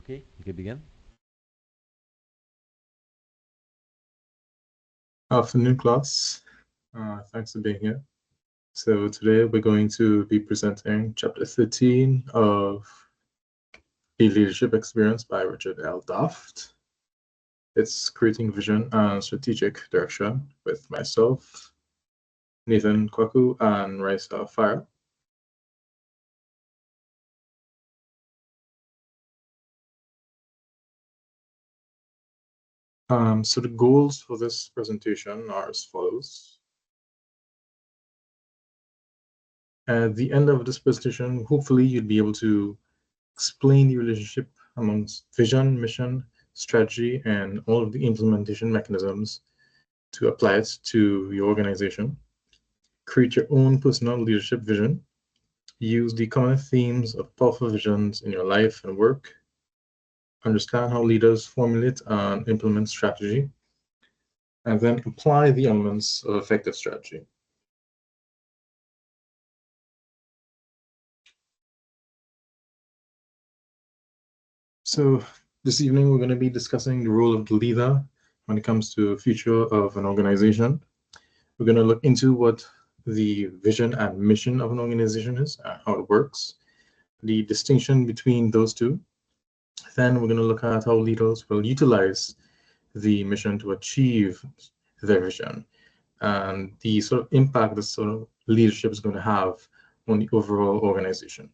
Okay, you can begin. Afternoon, class. Thanks for being here. So today we're going to be presenting chapter 13 of A Leadership Experience by Richard L. DAFT. It's creating vision and strategic direction with myself, Nathan Kwaku, and Raisa Fire. So the goals for this presentation are as follows. At the end of this presentation, hopefully you'll be able to explain the relationship amongst vision, mission, strategy, and all of the implementation mechanisms to apply it to your organization. Create your own personal leadership vision. Use the common themes of powerful visions in your life and work. Understand how leaders formulate and implement strategy, and then apply the elements of effective strategy. So this evening, we're going to be discussing the role of the leader when it comes to the future of an organization. We're going to look into what the vision and mission of an organization is, how it works, the distinction between those two. Then we're going to look at how leaders will utilize the mission to achieve their vision and the sort of impact this sort of leadership is going to have on the overall organization.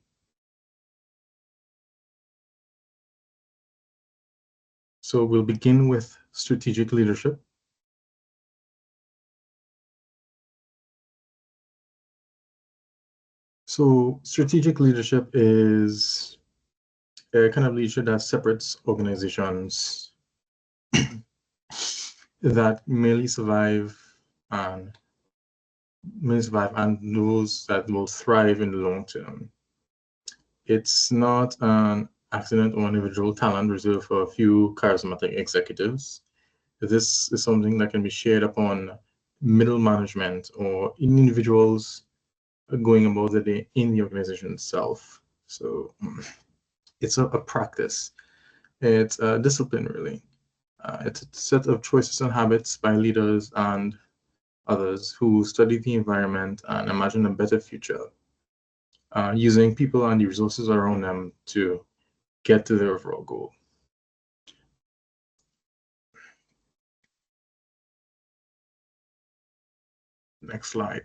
So we'll begin with strategic leadership. So strategic leadership is a kind of leadership that separates organizations that merely survive and those that will thrive in the long term. It's not an accident or individual talent reserved for a few charismatic executives. This is something that can be shared upon middle management or individuals going about the day in the organization itself. So it's a practice. It's a discipline, really. It's a set of choices and habits by leaders and others who study the environment and imagine a better future, using people and the resources around them to get to their overall goal. Next slide.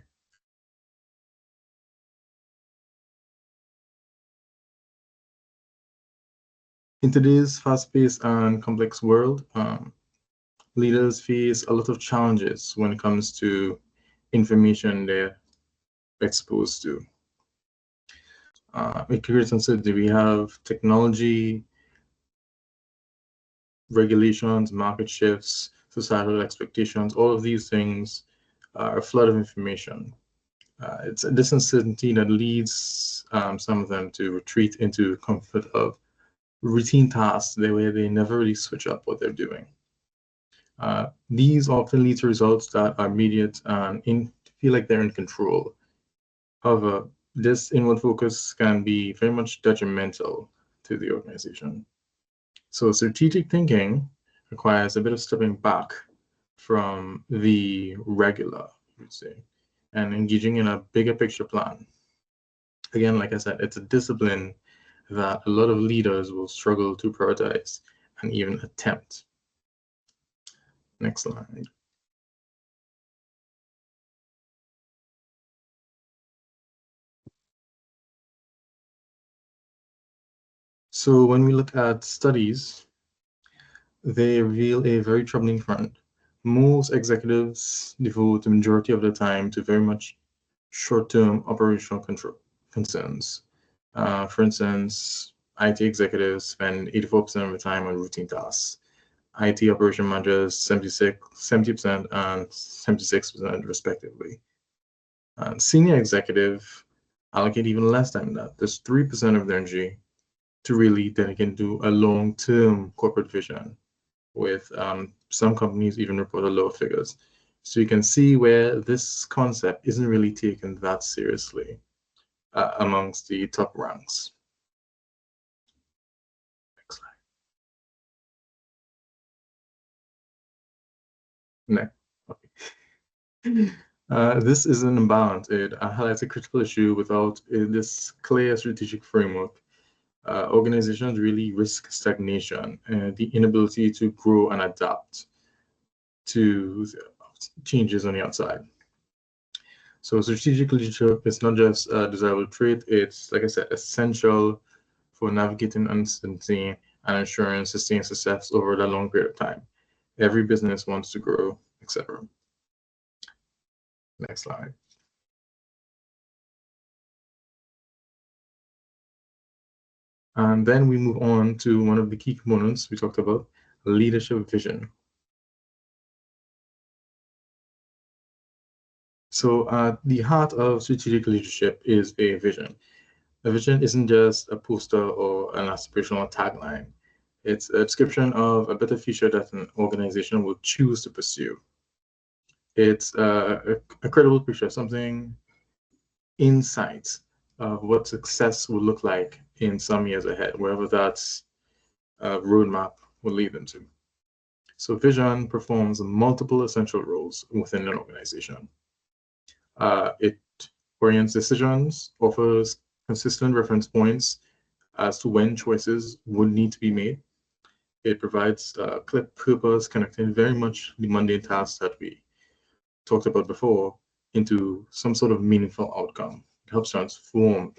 In today's fast-paced and complex world, leaders face a lot of challenges when it comes to information they're exposed to. It creates uncertainty. We have technology, regulations, market shifts, societal expectations. All of these things are a flood of information. It's this uncertainty that leads some of them to retreat into comfort of routine tasks where they never really switch up what they're doing. These often lead to results that are immediate and feel like they're in control. However, this inward focus can be very much detrimental to the organization. So strategic thinking requires a bit of stepping back from the regular, you would say, and engaging in a bigger picture plan. Again, like I said, it's a discipline that a lot of leaders will struggle to prioritize and even attempt. Next slide. So when we look at studies, they reveal a very troubling trend. Most executives devote the majority of their time to very much short-term operational concerns. For instance, IT executives spend 84% of their time on routine tasks. IT operation managers 70% and 76% respectively. And senior executive allocate even less time than that. There's 3% of their energy to really dedicate to a long-term corporate vision, with some companies even report lower figures. So you can see where this concept isn't really taken that seriously amongst the top ranks. Next slide. Next. Okay. This is an imbalance. It highlights a critical issue. Without this clear strategic framework, organizations really risk stagnation and the inability to grow and adapt to changes on the outside. So strategic leadership is not just a desirable trait, it's, like I said, essential for navigating uncertainty and ensuring sustained success over a long period of time. Every business wants to grow, etc. Next slide. And then we move on to one of the key components we talked about, leadership vision. So at the heart of strategic leadership is a vision. A vision isn't just a poster or an aspirational tagline. It's a description of a better future that an organization will choose to pursue. It's a credible picture, something insight of what success will look like in some years ahead, wherever that roadmap will lead them to. So vision performs multiple essential roles within an organization. It orients decisions, offers consistent reference points as to when choices would need to be made. It provides clear purpose, connecting very much the mundane tasks that we talked about before into some sort of meaningful outcome. It helps transform.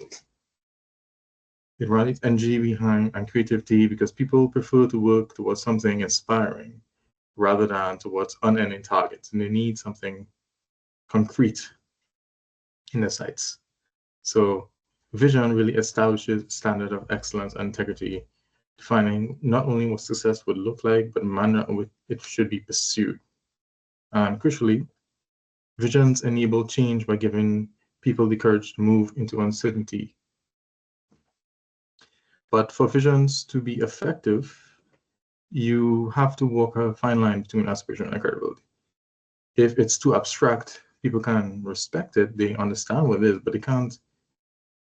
It rallies energy behind and creativity because people prefer to work towards something inspiring rather than towards unending targets, and they need something concrete in their sights. So vision really establishes standard of excellence and integrity, defining not only what success would look like, but the manner in which it should be pursued. And crucially, visions enable change by giving people the courage to move into uncertainty. But for visions to be effective, you have to walk a fine line between aspiration and credibility. If it's too abstract, people can respect it, they understand what it is, but they can't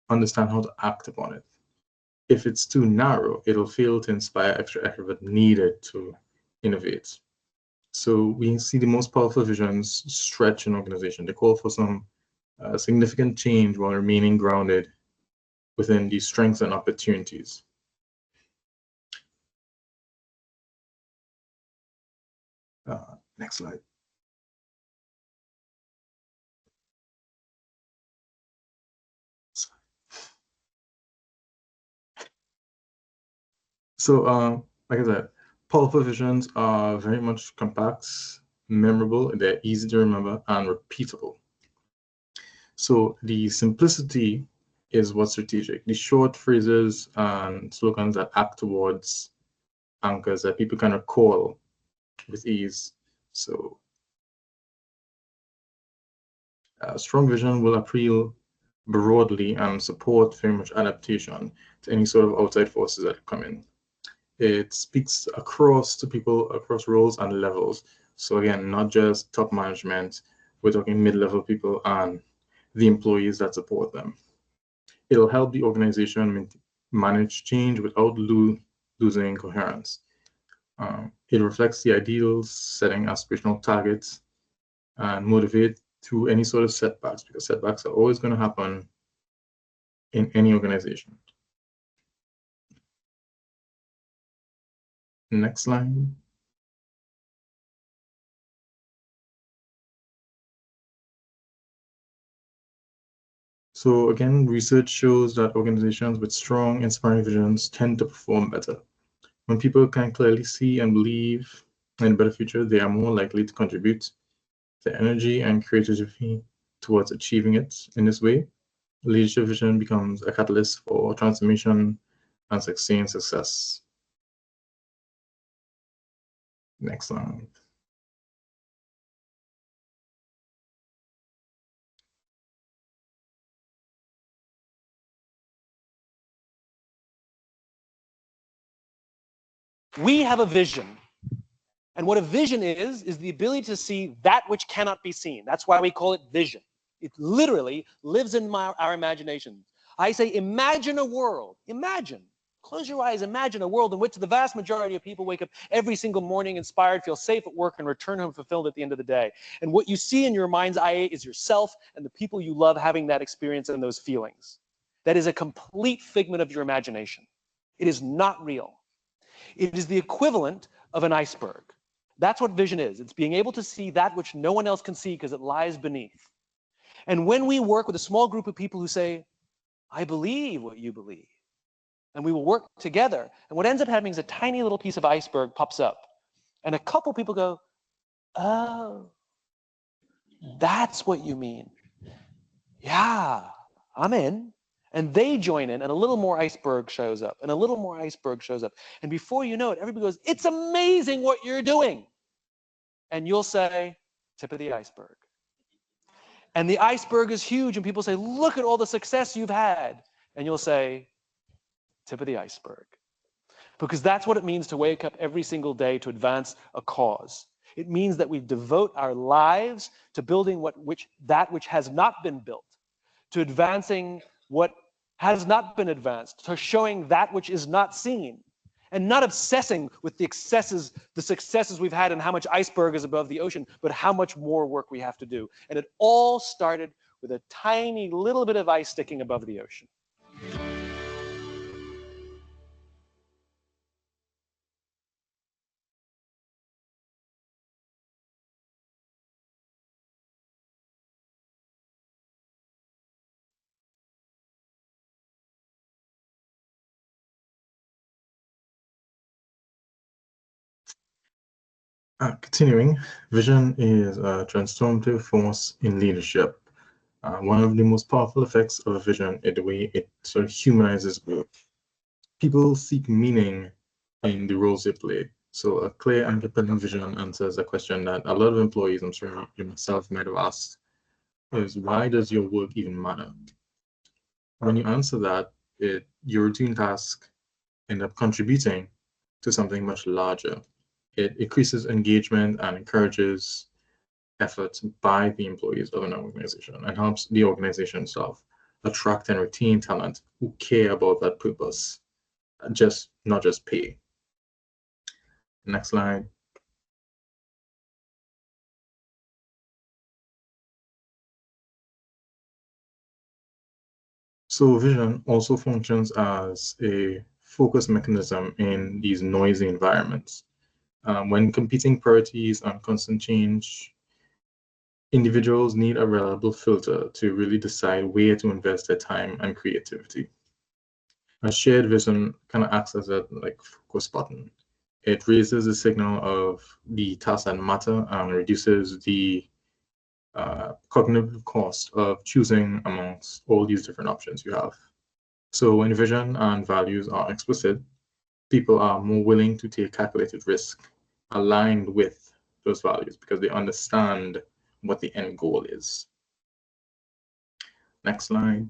understand how to act upon it. If it's too narrow, it'll fail to inspire extra effort needed to innovate. So we see the most powerful visions stretch an organization. They call for some significant change while remaining grounded within these strengths and opportunities. Next slide. So, like I said, powerful visions are very much compact, memorable, they're easy to remember, and repeatable. So the simplicity is what's strategic. The short phrases and slogans that act towards anchors that people can recall with ease. So strong vision will appeal broadly and support very much adaptation to any sort of outside forces that come in. It speaks across to people across roles and levels. So again, not just top management, we're talking mid-level people and the employees that support them. It'll help the organization manage change without losing coherence. It reflects the ideals, setting aspirational targets, and motivate through any sort of setbacks, because setbacks are always going to happen in any organization. Next slide. So again, research shows that organizations with strong, inspiring visions tend to perform better. When people can clearly see and believe in a better future, they are more likely to contribute their energy and creativity towards achieving it. In this way, leadership vision becomes a catalyst for transformation and sustained success. Next slide. We have a vision. And what a vision is the ability to see that which cannot be seen. That's why we call it vision. It literally lives in our imaginations. I say, imagine a world. Imagine Close your eyes, imagine a world in which the vast majority of people wake up every single morning inspired, feel safe at work, and return home fulfilled at the end of the day. And what you see in your mind's eye is yourself and the people you love having that experience and those feelings. That is a complete figment of your imagination. It is not real. It is the equivalent of an iceberg. That's what vision is. It's being able to see that which no one else can see because it lies beneath. And when we work with a small group of people who say, I believe what you believe, and we will work together, and what ends up happening is a tiny little piece of iceberg pops up. And a couple people go, oh, that's what you mean. Yeah, I'm in. And they join in, and a little more iceberg shows up, and a little more iceberg shows up. And before you know it, everybody goes, it's amazing what you're doing. And you'll say, tip of the iceberg. And the iceberg is huge, and people say, look at all the success you've had. And you'll say, tip of the iceberg. Because that's what it means to wake up every single day to advance a cause. It means that we devote our lives to building that which has not been built, to advancing what has not been advanced, to showing that which is not seen, and not obsessing with the successes we've had and how much iceberg is above the ocean, but how much more work we have to do. And it all started with a tiny little bit of ice sticking above the ocean. Continuing, vision is a transformative force in leadership. One of the most powerful effects of a vision is the way it sort of humanizes work. People seek meaning in the roles they play. So a clear and compelling vision answers a question that a lot of employees, I'm sure you yourself might have asked, is why does your work even matter? When you answer that, your routine task end up contributing to something much larger. It increases engagement and encourages efforts by the employees of an organization and helps the organization itself attract and retain talent who care about that purpose, not just pay. Next slide. So vision also functions as a focus mechanism in these noisy environments. When competing priorities and constant change, individuals need a reliable filter to really decide where to invest their time and creativity. A shared vision kind of acts as a focus button. It raises the signal of the tasks that matter and reduces the cognitive cost of choosing amongst all these different options you have. So when vision and values are explicit, people are more willing to take calculated risk aligned with those values because they understand what the end goal is. Next slide.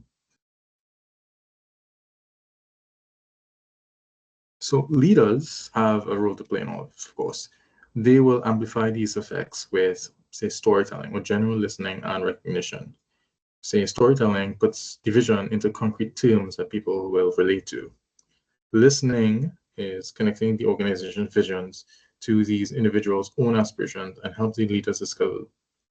So leaders have a role to play in all, of course. They will amplify these effects with, say, storytelling or general listening and recognition. Say, storytelling puts the vision into concrete terms that people will relate to. Listening is connecting the organization's visions to these individuals' own aspirations and helps the leaders discover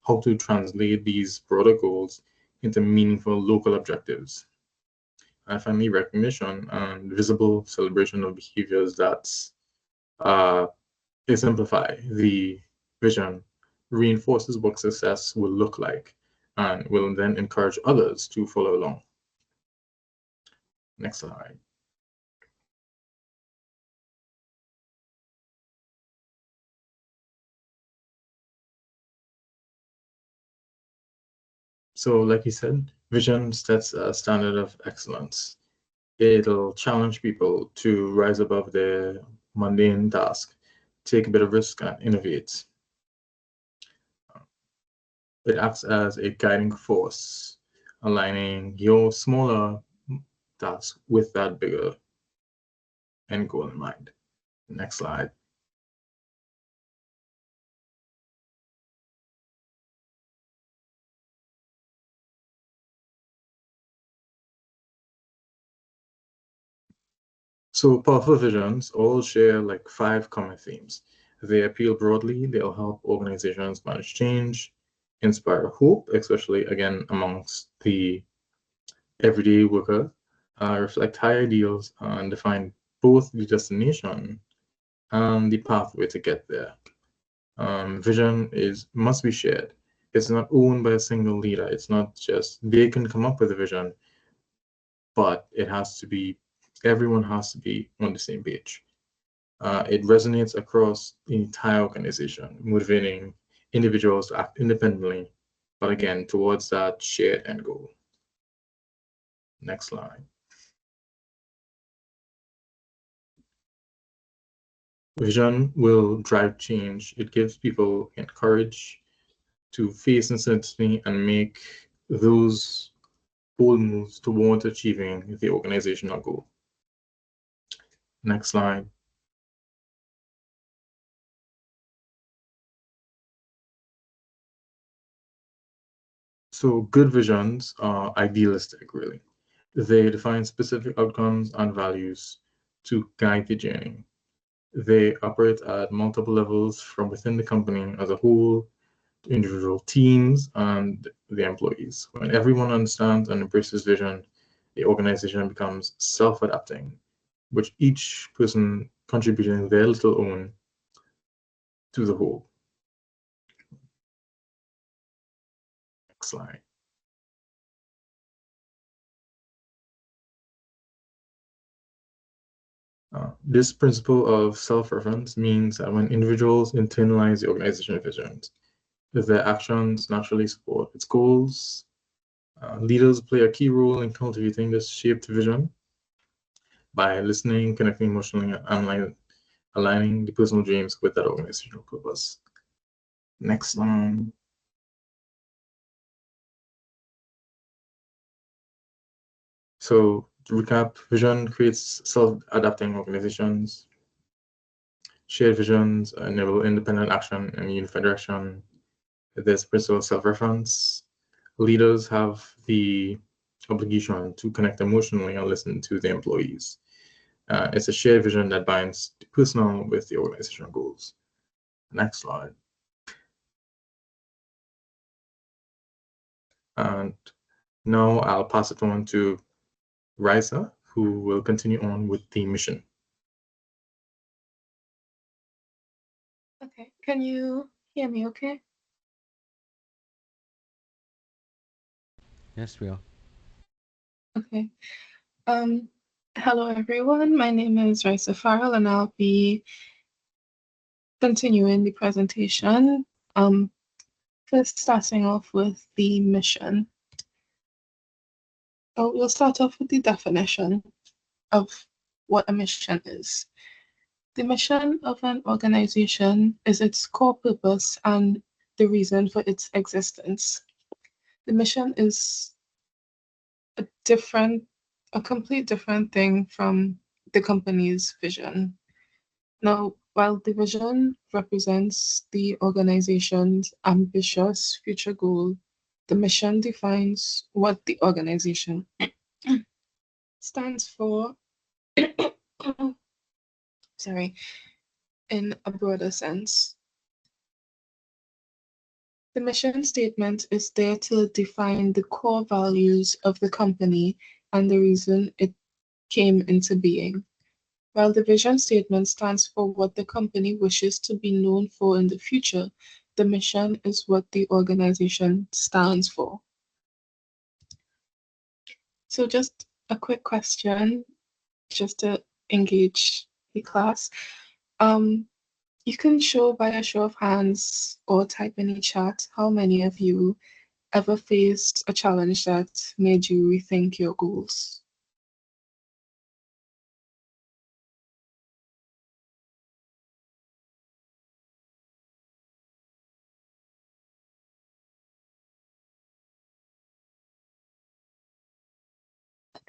how to translate these broader goals into meaningful local objectives. And finally, recognition and visible celebration of behaviors that exemplify the vision reinforces what success will look like and will then encourage others to follow along. Next slide. So like you said, vision sets a standard of excellence. It'll challenge people to rise above their mundane task, take a bit of risk, and innovate. It acts as a guiding force, aligning your smaller task with that bigger end goal in mind. Next slide. So powerful visions all share like 5 common themes. They appeal broadly, they'll help organizations manage change, inspire hope, especially again amongst the everyday worker, reflect high ideals, and define both the destination and the pathway to get there. Vision must be shared. It's not owned by a single leader. It's not just they can come up with a vision, but it has to be, everyone has to be on the same page. It resonates across the entire organization, motivating individuals to act independently, but again, towards that shared end goal. Next slide. Vision will drive change. It gives people courage to face uncertainty and make those bold moves towards achieving the organizational goal. Next slide. So good visions are idealistic, really. They define specific outcomes and values to guide the journey. They operate at multiple levels from within the company as a whole, to individual teams, and the employees. When everyone understands and embraces vision, the organization becomes self-adapting, with each person contributing their little own to the whole. Next slide. This principle of self-reference means that when individuals internalize the organizational visions, their actions naturally support its goals. Leaders play a key role in cultivating this shaped vision by listening, connecting emotionally, and aligning the personal dreams with that organizational purpose. Next slide. So to recap, vision creates self-adapting organizations. Shared visions enable independent action and unified direction. There's principle of self-reference. Leaders have the obligation to connect emotionally and listen to the employees. It's a shared vision that binds the personal with the organizational goals. Next slide. And now I'll pass it on to Raisa, who will continue on with the mission. Okay, can you hear me okay? Yes, we are. Okay. Hello everyone. My name is Raisa Farrell and I'll be continuing the presentation. First starting off with the mission. So we'll start off with the definition of what a mission is. The mission of an organization is its core purpose and the reason for its existence. The mission is a complete different thing from the company's vision. Now, while the vision represents the organization's ambitious future goal, the mission defines what the organization stands for, sorry, in a broader sense. The mission statement is there to define the core values of the company and the reason it came into being, while the vision statement stands for what the company wishes to be known for in the future. The mission is what the organization stands for. So just a quick question, just to engage the class. You can show by a show of hands or type in the chat how many of you ever faced a challenge that made you rethink your goals.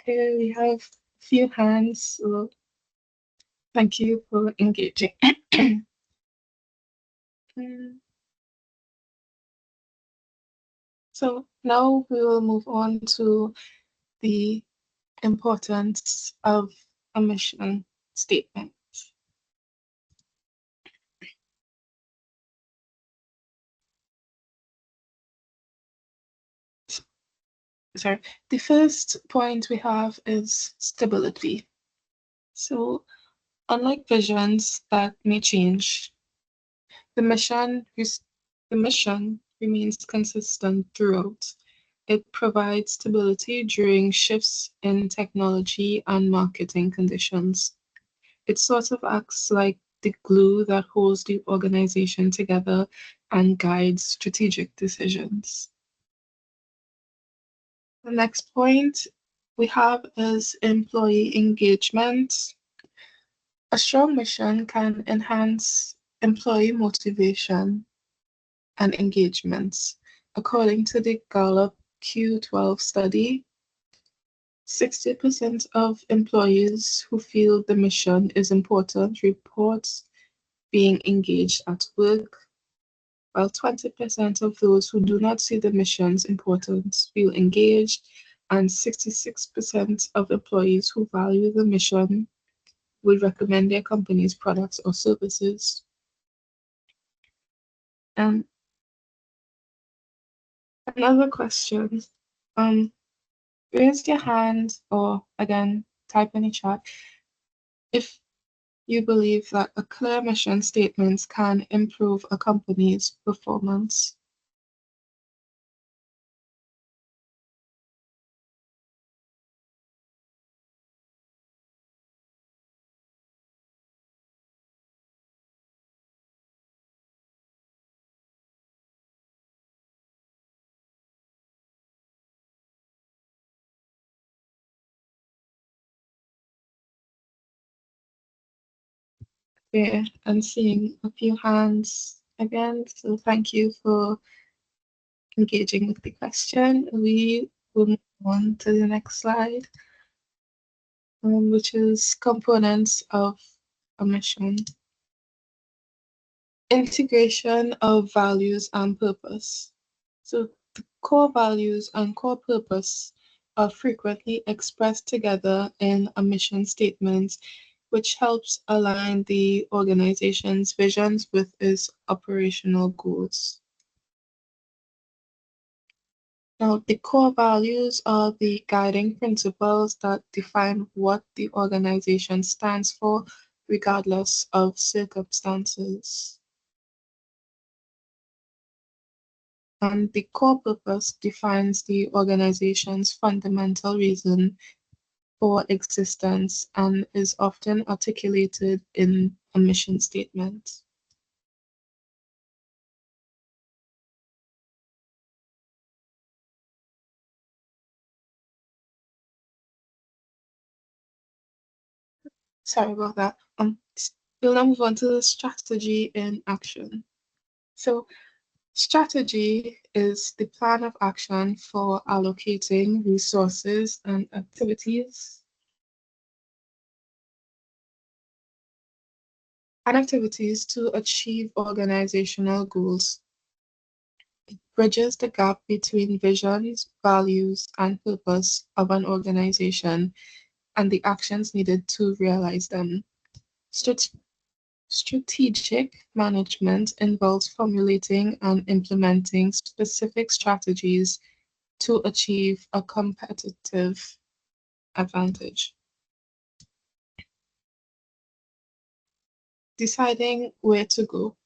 Okay, we have a few hands, so thank you for engaging. So now we will move on to the importance of a mission. statement. Sorry, the first point we have is stability. So, unlike visions that may change, the mission remains consistent throughout. It provides stability during shifts in technology and marketing conditions. It sort of acts like the glue that holds the organization together and guides strategic decisions. The next point we have is employee engagement. A strong mission can enhance employee motivation and engagements. According to the Gallup Q12 study, 60% of employees who feel the mission is important report being engaged at work, while 20% of those who do not see the mission's importance feel engaged, and 66% of employees who value the mission would recommend their company's products or services. And another question, raise your hand or again, type in the chat if you believe that a clear mission statement can improve a company's performance. Yeah, I'm seeing a few hands again, so thank you for engaging with the question. We will move on to the next slide, which is components of a mission. Integration of values and purpose. So the core values and core purpose are frequently expressed together in a mission statement, which helps align the organization's visions with its operational goals. Now, the core values are the guiding principles that define what the organization stands for, regardless of circumstances. And the core purpose defines the organization's fundamental reason for existence and is often articulated in a mission statement. Sorry about that. We'll now move on to the strategy in action. So strategy is the plan of action for allocating resources and activities to achieve organizational goals. It bridges the gap between visions, values, and purpose of an organization and the actions needed to realize them. Strategic management involves formulating and implementing specific strategies to achieve a competitive advantage. Deciding where to go.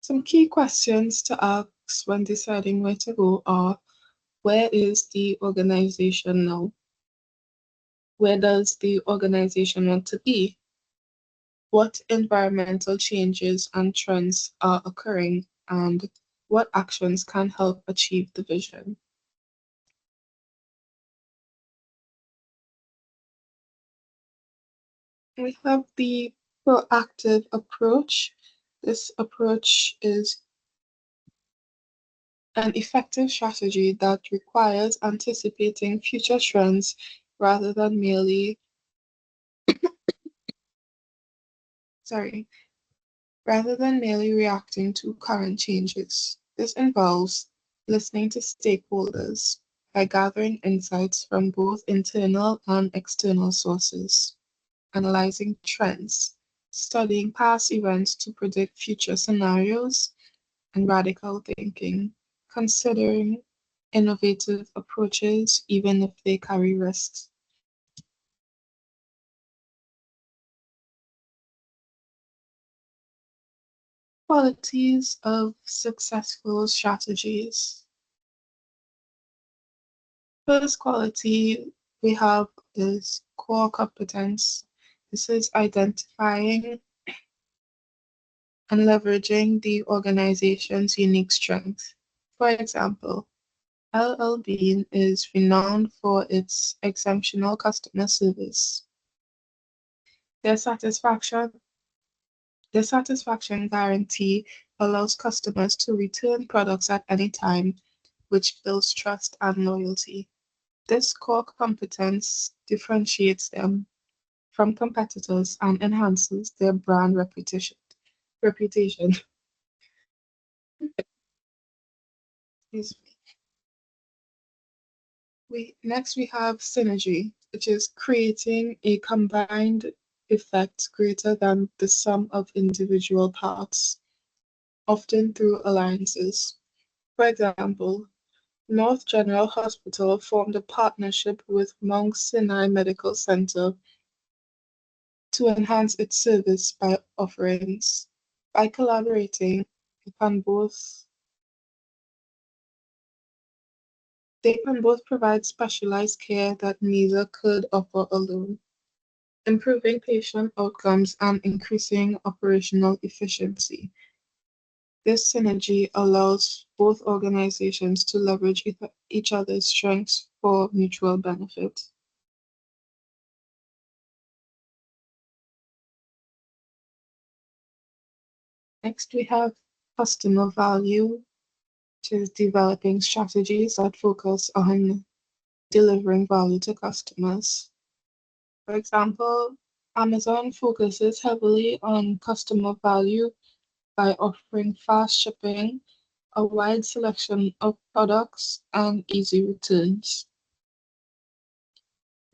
Some key questions to ask when deciding where to go are, where is the organization now? Where does the organization want to be? What environmental changes and trends are occurring, and what actions can help achieve the vision? We have the proactive approach. This approach is an effective strategy that requires anticipating future trends rather than merely reacting to current changes. This involves listening to stakeholders, by gathering insights from both internal and external sources, analyzing trends, studying past events to predict future scenarios, and radical thinking, considering innovative approaches even if they carry risks. Qualities of successful strategies. First quality we have is core competence. This is identifying and leveraging the organization's unique strengths. For example, LL Bean is renowned for its exceptional customer service. Their satisfaction guarantee allows customers to return products at any time, which builds trust and loyalty. This core competence differentiates them from competitors and enhances their brand reputation. Excuse me. Next we have synergy, which is creating a combined effect greater than the sum of individual parts, often through alliances. For example, North General Hospital formed a partnership with Mount Sinai Medical Center to enhance its service by offerings. By collaborating, they can both provide specialized care that neither could offer alone, improving patient outcomes and increasing operational efficiency. This synergy allows both organizations to leverage each other's strengths for mutual benefit. Next, we have customer value, which is developing strategies that focus on delivering value to customers. For example, Amazon focuses heavily on customer value by offering fast shipping, a wide selection of products, and easy returns.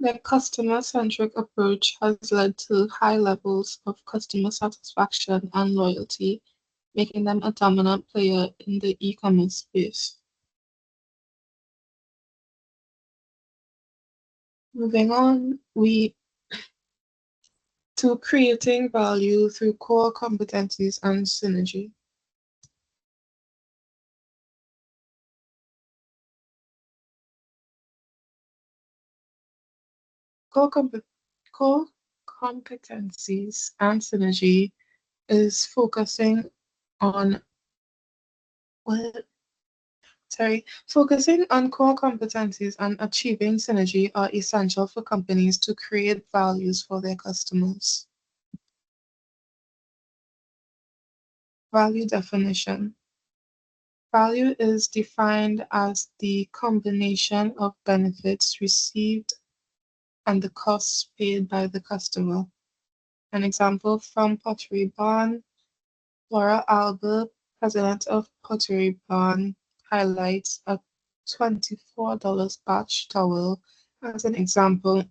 Their customer-centric approach has led to high levels of customer satisfaction and loyalty, making them a dominant player in the e-commerce space. Moving on, to creating value through core competencies and synergy. Core competencies and synergy is focusing on focusing on core competencies and achieving synergy are essential for companies to create values for their customers. Value definition. Value is defined as the combination of benefits received and the costs paid by the customer. An example from Pottery Barn, Laura Albert, president of Pottery Barn, highlights a $24 batch towel as an example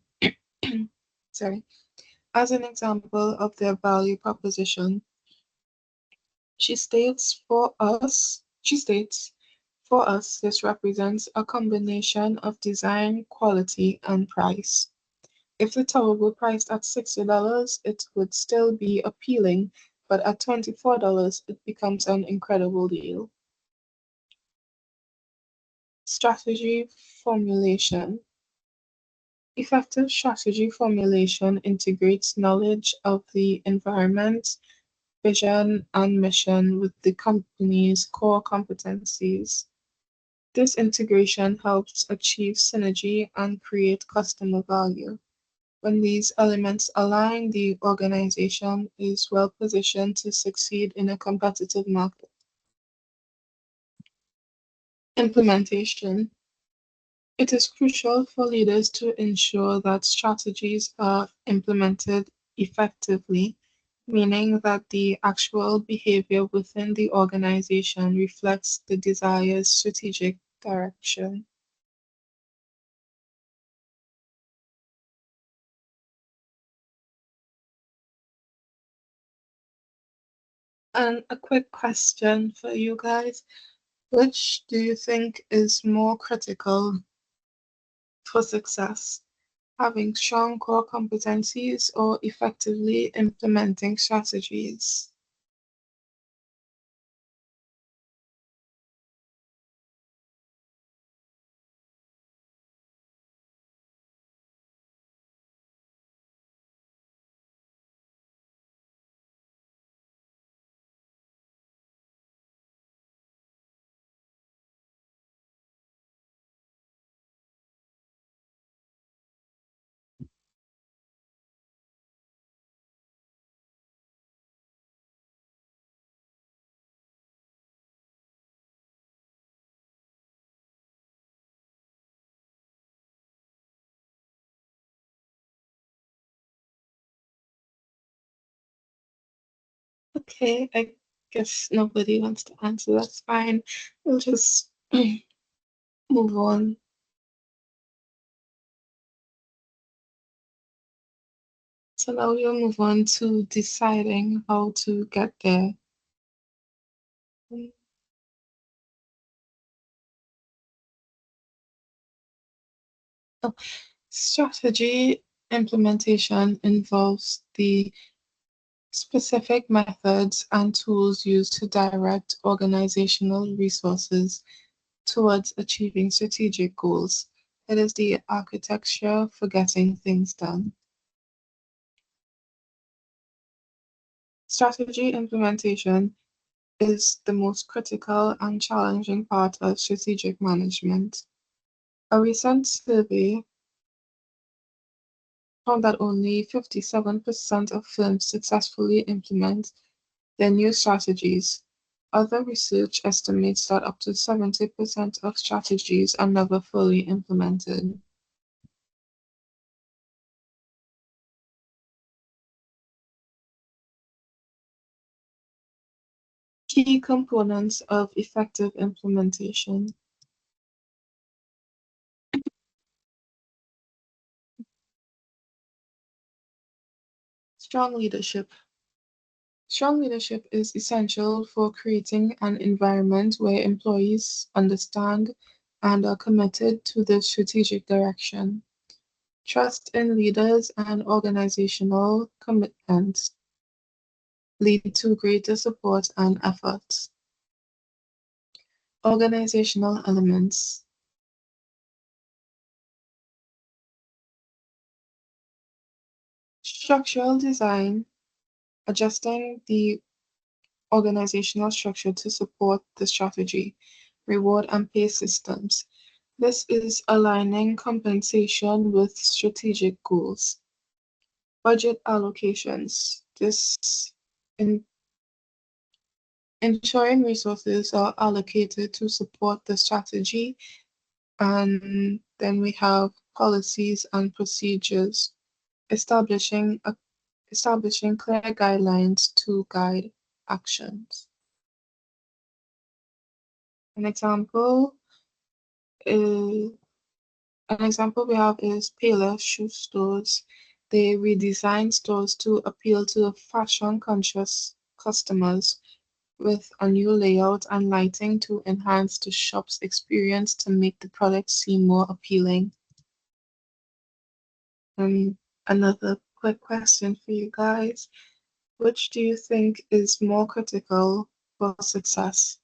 of their value proposition. She states, for us, this represents a combination of design, quality, and price. If the towel were priced at $60, it would still be appealing, but at $24, it becomes an incredible deal. Strategy formulation. Effective strategy formulation integrates knowledge of the environment, vision, and mission with the company's core competencies. This integration helps achieve synergy and create customer value. When these elements align, the organization is well positioned to succeed in a competitive market. Implementation. It is crucial for leaders to ensure that strategies are implemented effectively, meaning that the actual behavior within the organization reflects the desired strategic direction. And a quick question for you guys. Which do you think is more critical for success? Having strong core competencies or effectively implementing strategies? Okay, I guess nobody wants to answer. That's fine. We'll just move on. So now we'll move on to deciding how to get there. Oh, strategy implementation involves the specific methods and tools used to direct organizational resources towards achieving strategic goals. It is the architecture for getting things done. Strategy implementation is the most critical and challenging part of strategic management. A recent survey found that only 57% of firms successfully implement their new strategies. Other research estimates that up to 70% of strategies are never fully implemented. Key components of effective implementation. Strong leadership. Strong leadership is essential for creating an environment where employees understand and are committed to the strategic direction. Trust in leaders and organizational commitment lead to greater support and effort. Organizational elements. Structural design, adjusting the organizational structure to support the strategy, reward and pay systems. This is aligning compensation with strategic goals. Budget allocations. This in ensuring resources are allocated to support the strategy. And then we have policies and procedures, establishing clear guidelines to guide actions. An example is An example we have is Payless shoe stores. They redesign stores to appeal to fashion-conscious customers with a new layout and lighting to enhance the shop's experience to make the product seem more appealing. And another quick question for you guys. Which do you think is more critical for success?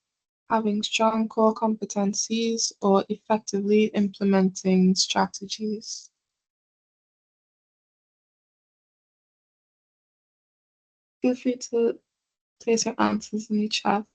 Having strong core competencies or effectively implementing strategies? Feel free to place your answers in the chat.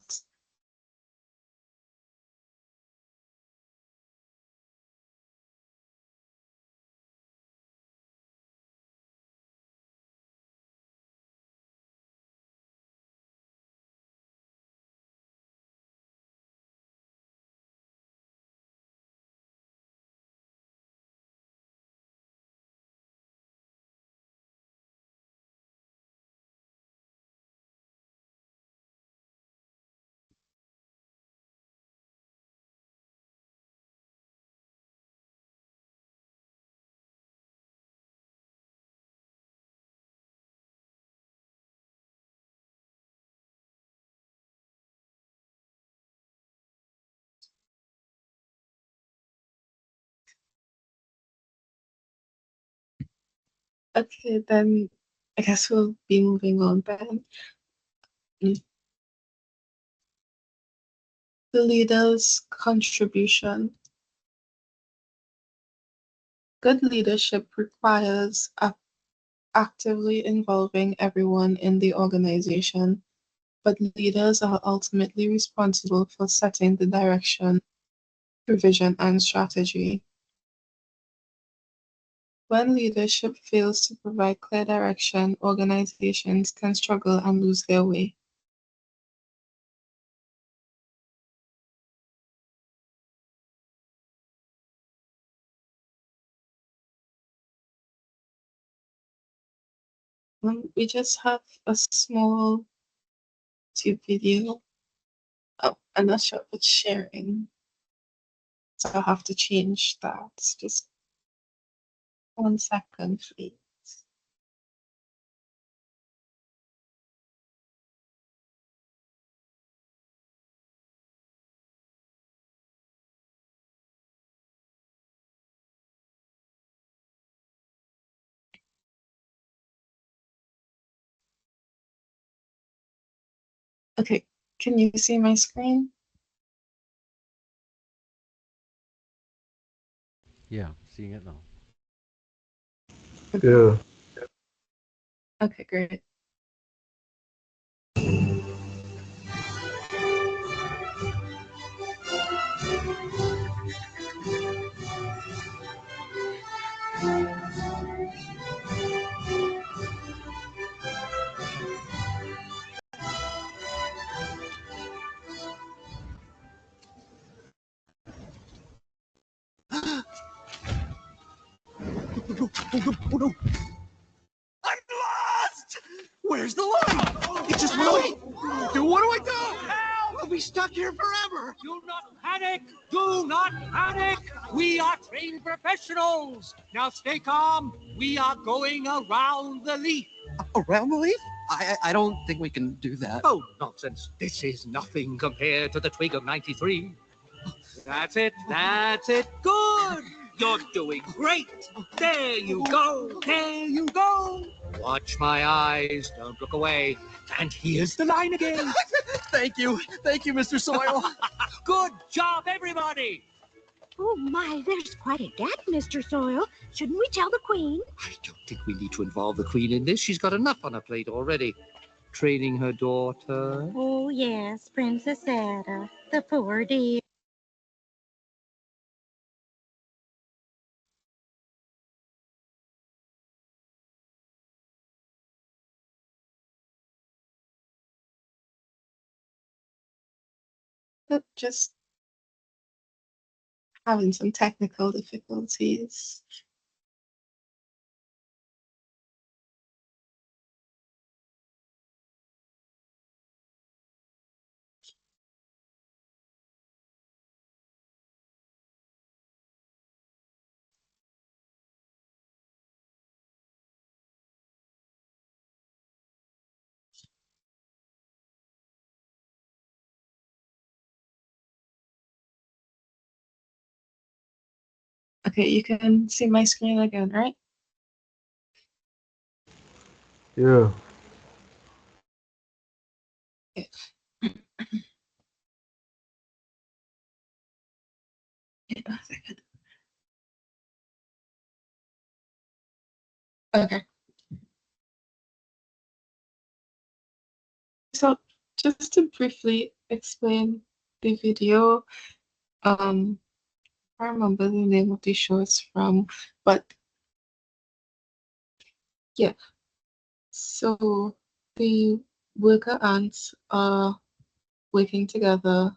Okay, then I guess we'll be moving on then. The leader's contribution. Good leadership requires actively involving everyone in the organization, but leaders are ultimately responsible for setting the direction, vision, and strategy. When leadership fails to provide clear direction, organizations can struggle and lose their way. We just have a small YouTube video. Oh, I'm not sure if it's sharing, so I'll have to change that. Just 1 second, please. Okay, can you see my screen? Yeah, seeing it now. Yeah. Okay, great. Oh no! I'm lost! Where's the light? It just went away! What do I do? Help! We'll be stuck here forever! Do not panic! Do not panic! We are trained professionals! Now stay calm. We are going around the leaf. Around the leaf? I don't think we can do that. Oh, nonsense. This is nothing compared to the twig of 93. That's it. That's it. Good. You're doing great. There you go. There you go. Watch my eyes. Don't look away. And here's the line again. Thank you, Mr. Soil. Good job, everybody. Oh my, there's quite a gap, Mr. Soil. Shouldn't we tell the Queen? I don't think we need to involve the Queen in this. She's got enough on her plate already. Training her daughter. Oh yes, Princess Ada, the poor dear. But just having some technical difficulties. Okay, you can see my screen again, right? Yeah. Okay. Wait a second. Okay. So just to briefly explain the video, I remember the name of the show it's from, but yeah. So the worker ants are working together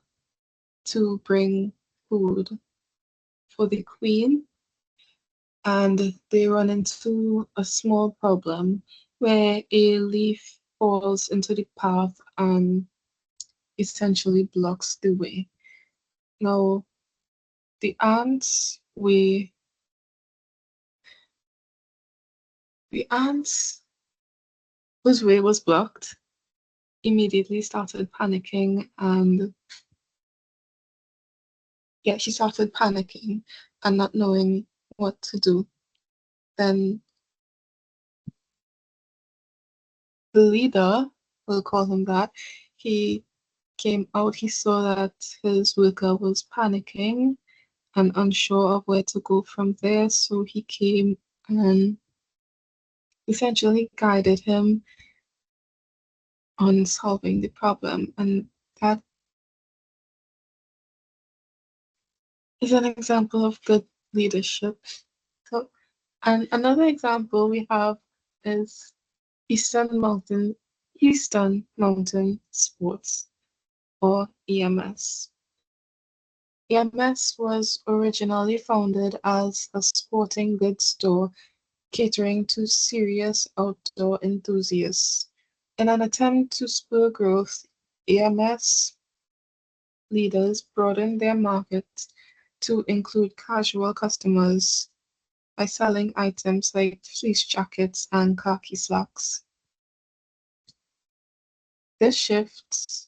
to bring food for the queen, and they run into a small problem where a leaf falls into the path and essentially blocks the way. Now, the ants, the ants whose way was blocked immediately started panicking, and yeah, she started panicking and not knowing what to do. Then the leader, we'll call him that, he came out, he saw that his worker was panicking and unsure of where to go from there, so he came and essentially guided him on solving the problem. And that is an example of good leadership. So, and another example we have is Eastern Mountain Sports, or EMS. EMS was originally founded as a sporting goods store catering to serious outdoor enthusiasts. In an attempt to spur growth, EMS leaders broadened their market to include casual customers by selling items like fleece jackets and khaki slacks. This shift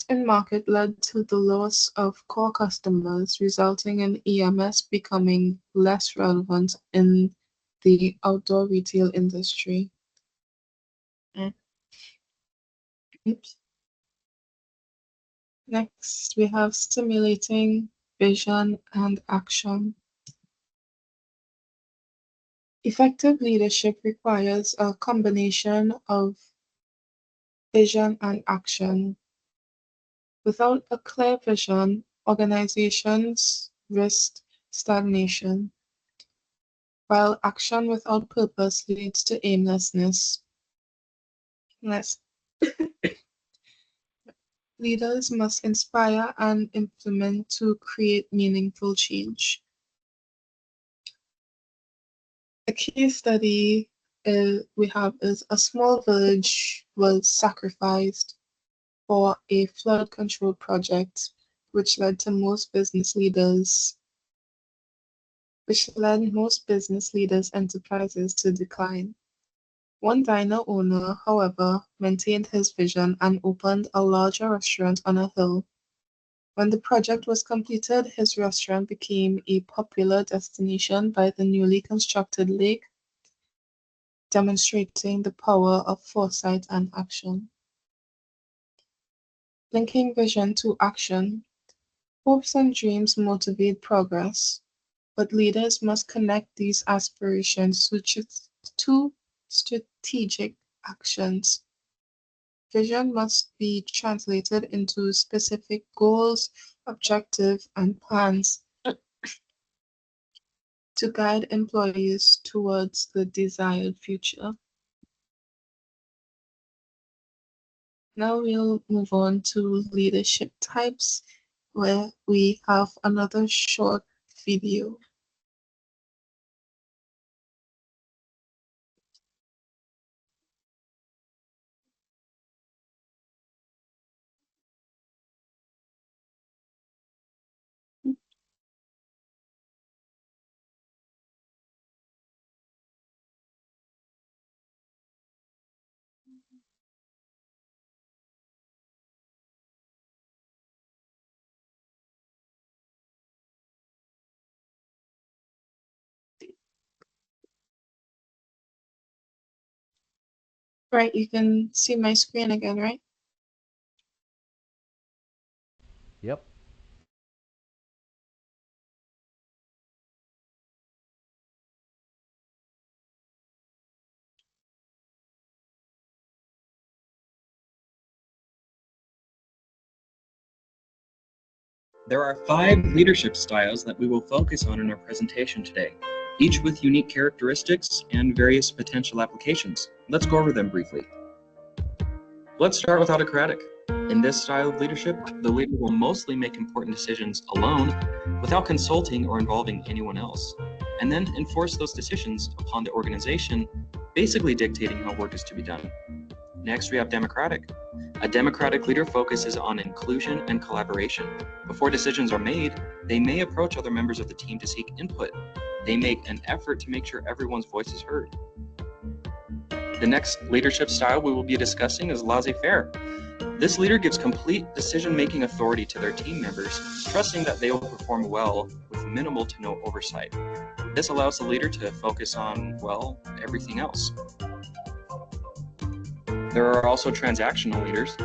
in market led to the loss of core customers, resulting in EMS becoming less relevant in the outdoor retail industry. Oops. Next, we have stimulating vision and action. Effective leadership requires a combination of vision and action. Without a clear vision, organizations risk stagnation, while action without purpose leads to aimlessness. Leaders must inspire and implement to create meaningful change. A case study we have is a small village was sacrificed for a flood control project, which led most business leaders' enterprises to decline. One diner owner, however, maintained his vision and opened a larger restaurant on a hill. When the project was completed, his restaurant became a popular destination by the newly constructed lake, demonstrating the power of foresight and action. Linking vision to action, hopes and dreams motivate progress, but leaders must connect these aspirations to strategic actions. Vision must be translated into specific goals, objectives, and plans to guide employees towards the desired future. Now we'll move on to leadership types, where we have another short video. Right, you can see my screen again, right? Yep. There are 5 leadership styles that we will focus on in our presentation today, each with unique characteristics and various potential applications. Let's go over them briefly. Let's start with autocratic. In this style of leadership, the leader will mostly make important decisions alone without consulting or involving anyone else, and then enforce those decisions upon the organization, basically dictating how work is to be done. Next, we have democratic. A democratic leader focuses on inclusion and collaboration. Before decisions are made, they may approach other members of the team to seek input. They make an effort to make sure everyone's voice is heard. The next leadership style we will be discussing is laissez-faire. This leader gives complete decision-making authority to their team members, trusting that they will perform well with minimal to no oversight. This allows the leader to focus on, well, everything else. There are also transactional leaders.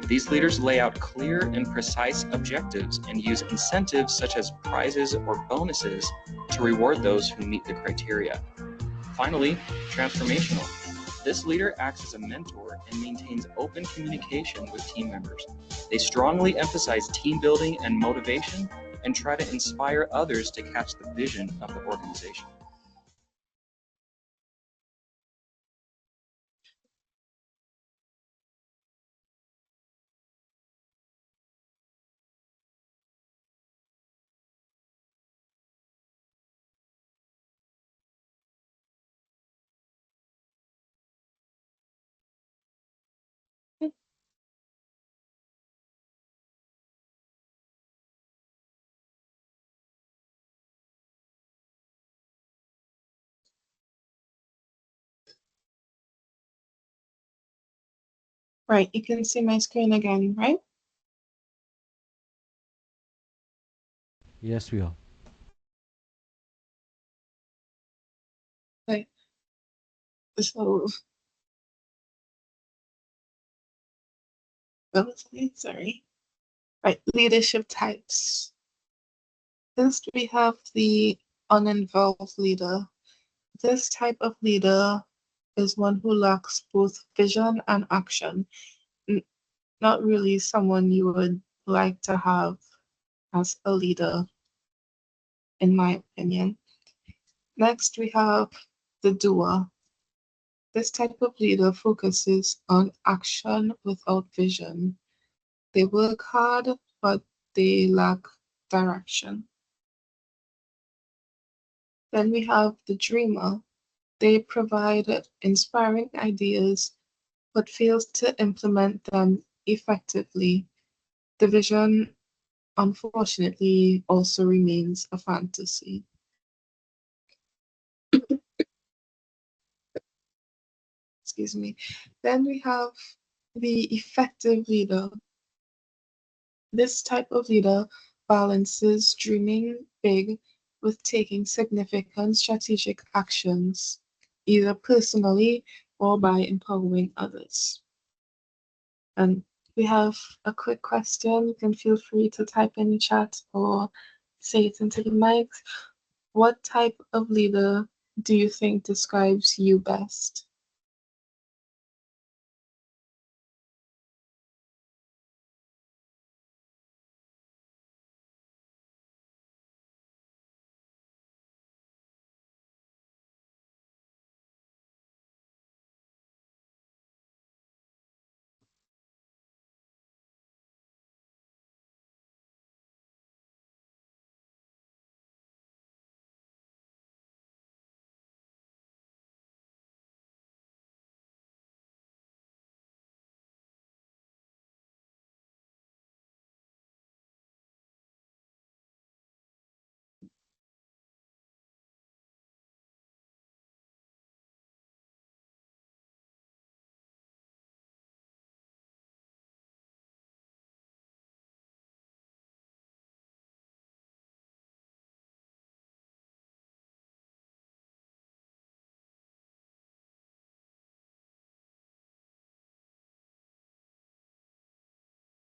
These leaders lay out clear and precise objectives and use incentives such as prizes or bonuses to reward those who meet the criteria. Finally, transformational. This leader acts as a mentor and maintains open communication with team members. They strongly emphasize team building and motivation and try to inspire others to catch the vision of the organization. Right, you can see my screen again, right? Yes, we are. Okay. So, sorry. Right, leadership types. First, we have the uninvolved leader. This type of leader is one who lacks both vision and action. Not really someone you would like to have as a leader, in my opinion. Next, we have the doer. This type of leader focuses on action without vision. They work hard, but they lack direction. Then we have the dreamer. They provide inspiring ideas, but fails to implement them effectively. The vision, unfortunately, also remains a fantasy. Excuse me. Then we have the effective leader. This type of leader balances dreaming big with taking significant strategic actions, either personally or by empowering others. And we have a quick question. You can feel free to type in the chat or say it into the mics. What type of leader do you think describes you best?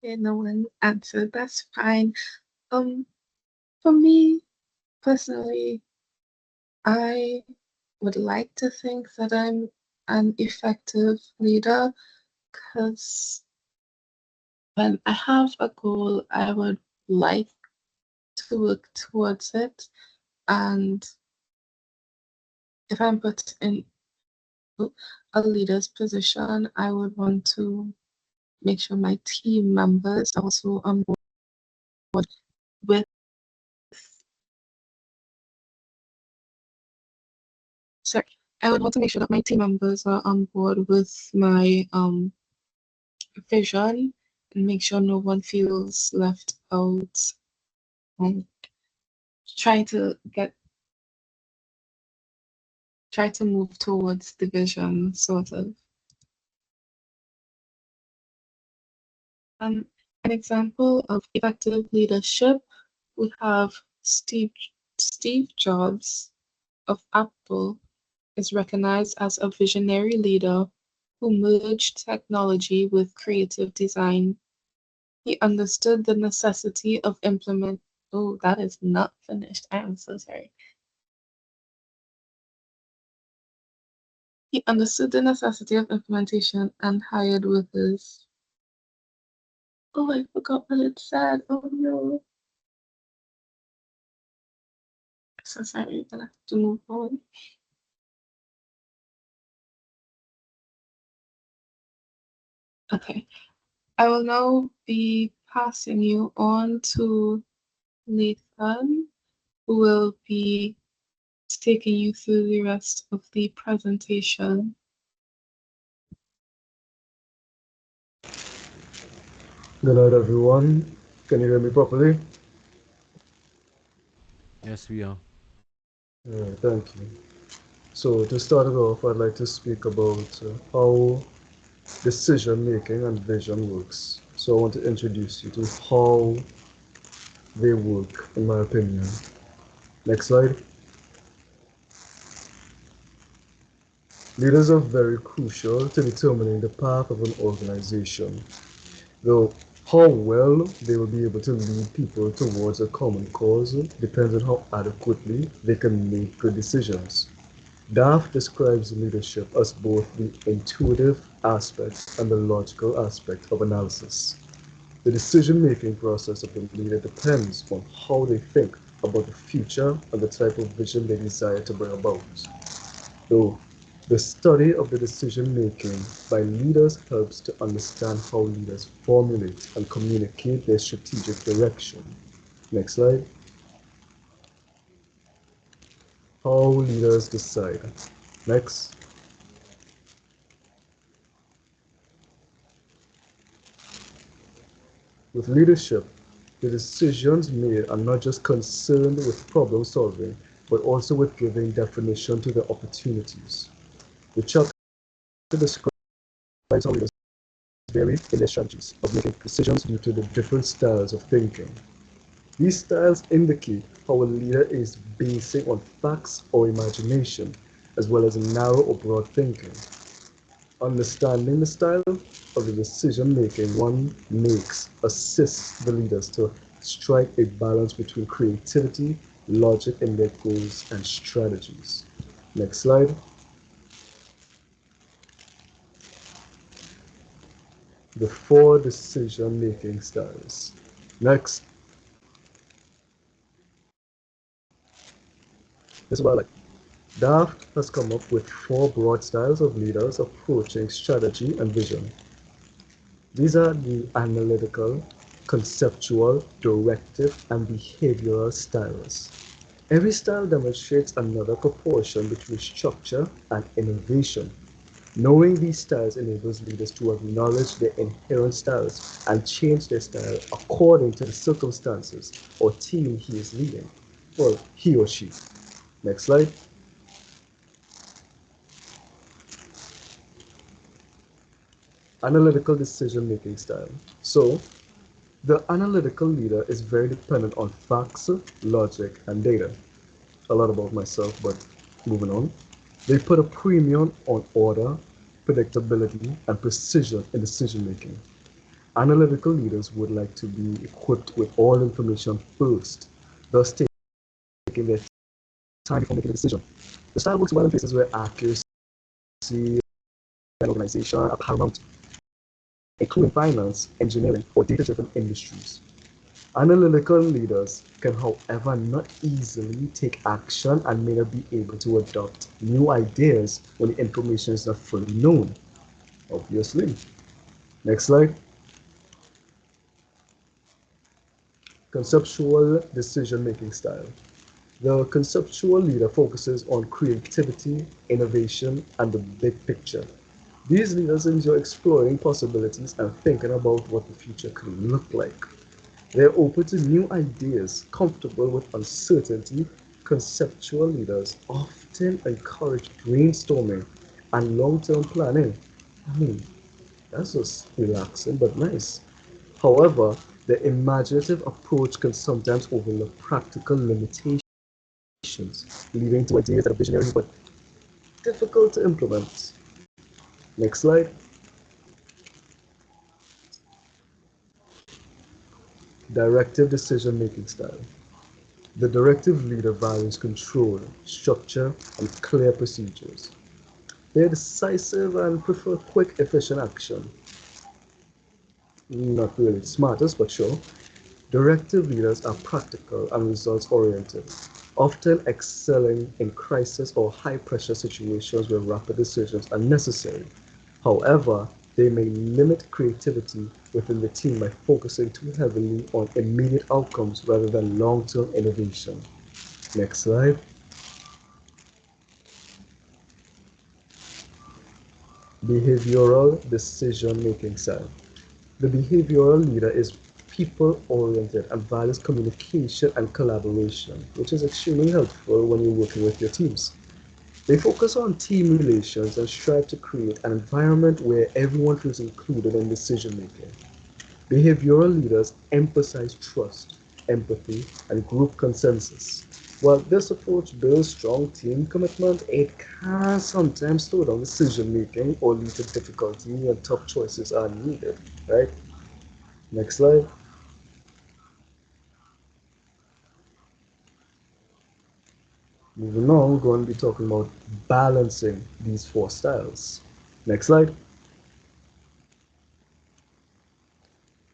Okay, no one answered. That's fine. For me personally, I would like to think that I'm an effective leader because when I have a goal, I would like to work towards it. And if I'm put in a leader's position, I would want to make sure my team members are also on board with. Sorry, I would want to make sure that my team members are on board with my vision and make sure no one feels left out. And try to move towards the vision, sort of. An example of effective leadership, we have Steve Jobs of Apple is recognized as a visionary leader who merged technology with creative design. He understood the necessity of implement. Oh, that is not finished. I am so sorry. He understood the necessity of implementation and hired workers. Oh, I forgot what it said. Oh no. So sorry, but I have to move on. Okay. I will now be passing you on to Nathan, who will be taking you through the rest of the presentation. Good night, everyone. Can you hear me properly? Yes, we are. Thank you. So, to start it off, I'd like to speak about how decision making and vision works. So, I want to introduce you to how they work, in my opinion. Next slide. Leaders are very crucial to determining the path of an organization. Though how well they will be able to lead people towards a common cause depends on how adequately they can make good decisions. DAFT describes leadership as both the intuitive aspect and the logical aspect of analysis. The decision-making process of the leader depends on how they think about the future and the type of vision they desire to bring about. Though the study of the decision-making by leaders helps to understand how leaders formulate and communicate their strategic direction. Next slide. How leaders decide. Next. With leadership, the decisions made are not just concerned with problem solving, but also with giving definition to the opportunities. The chapter describes how leaders vary in their strategies of making decisions due to the different styles of thinking. These styles indicate how a leader is basing on facts or imagination, as well as narrow or broad thinking. Understanding the style of the decision-making one makes assists the leaders to strike a balance between creativity, logic in their goals, and strategies. Next slide. The four decision-making styles. Next. This is what I like. DAFT has come up with four broad styles of leaders approaching strategy and vision. These are the analytical, conceptual, directive, and behavioral styles. Every style demonstrates another proportion between structure and innovation. Knowing these styles enables leaders to acknowledge their inherent styles and change their style according to the circumstances or team he is leading. Well, he or she. Next slide. Analytical decision-making style. So, the analytical leader is very dependent on facts, logic, and data. A lot about myself, but moving on. They put a premium on order, predictability, and precision in decision-making. Analytical leaders would like to be equipped with all information first, thus taking their time before making a decision. The style works well in places where accuracy and organization are paramount, including finance, engineering, or data-driven industries. Analytical leaders can, however, not easily take action and may not be able to adopt new ideas when the information is not fully known, obviously. Next slide. Conceptual decision-making style. The conceptual leader focuses on creativity, innovation, and the big picture. These leaders enjoy exploring possibilities and thinking about what the future could look like. They're open to new ideas, comfortable with uncertainty. Conceptual leaders often encourage brainstorming and long-term planning. I mean, that's just relaxing but nice. However, the imaginative approach can sometimes overlook practical limitations, leading to ideas that are visionary but difficult to implement. Next slide. Directive decision-making style. The directive leader values control, structure, and clear procedures. They're decisive and prefer quick, efficient action. Not really the smartest, but sure. Directive leaders are practical and results oriented, often excelling in crisis or high pressure situations where rapid decisions are necessary. However, they may limit creativity within the team by focusing too heavily on immediate outcomes rather than long term innovation. Next slide. Behavioral decision making style. The behavioral leader is people oriented and values communication and collaboration, which is extremely helpful when you're working with your teams. They focus on team relations and strive to create an environment where everyone feels included in decision making. Behavioral leaders emphasize trust, empathy, and group consensus. While this approach builds strong team commitment, it can sometimes slow down decision making or lead to difficulty when tough choices are needed, right? Next slide. Moving on, we're going to be talking about balancing these four styles. Next slide.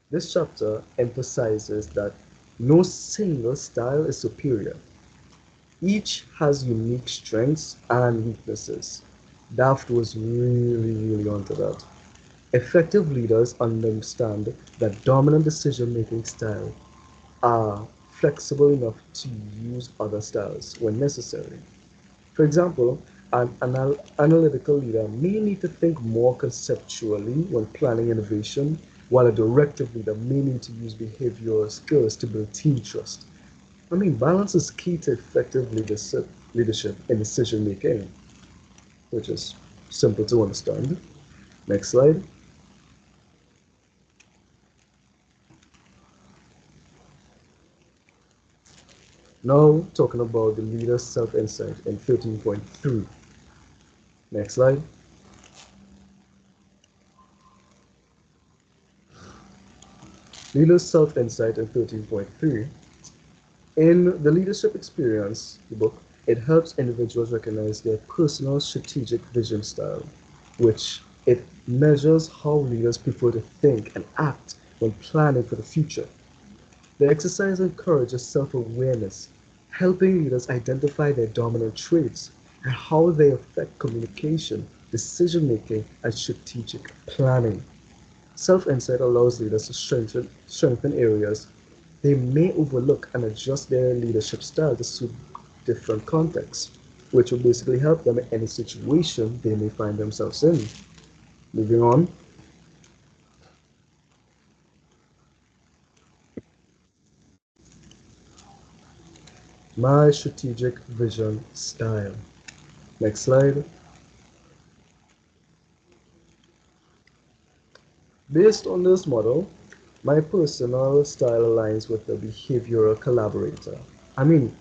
This chapter emphasizes that no single style is superior. Each has unique strengths and weaknesses. DAFT was really onto that. Effective leaders understand that dominant decision-making style are flexible enough to use other styles when necessary. For example, an analytical leader may need to think more conceptually when planning innovation, while a directive leader may need to use behavioral skills to build team trust. I mean, balance is key to effective leadership in decision making, which is simple to understand. Next slide. Now, talking about the leader's self-insight in 13.3. Next slide. Leader's self-insight in 13.3. In the leadership experience, the book, it helps individuals recognize their personal strategic vision style, which it measures how leaders prefer to think and act when planning for the future. The exercise encourages self-awareness, helping leaders identify their dominant traits and how they affect communication, decision-making, and strategic planning. Self-insight allows leaders to strengthen areas they may overlook and adjust their leadership style to suit different contexts, which will basically help them in any situation they may find themselves in. Moving on. My strategic vision style. Next slide. Based on this model, my personal style aligns with the behavioral collaborator. I mean,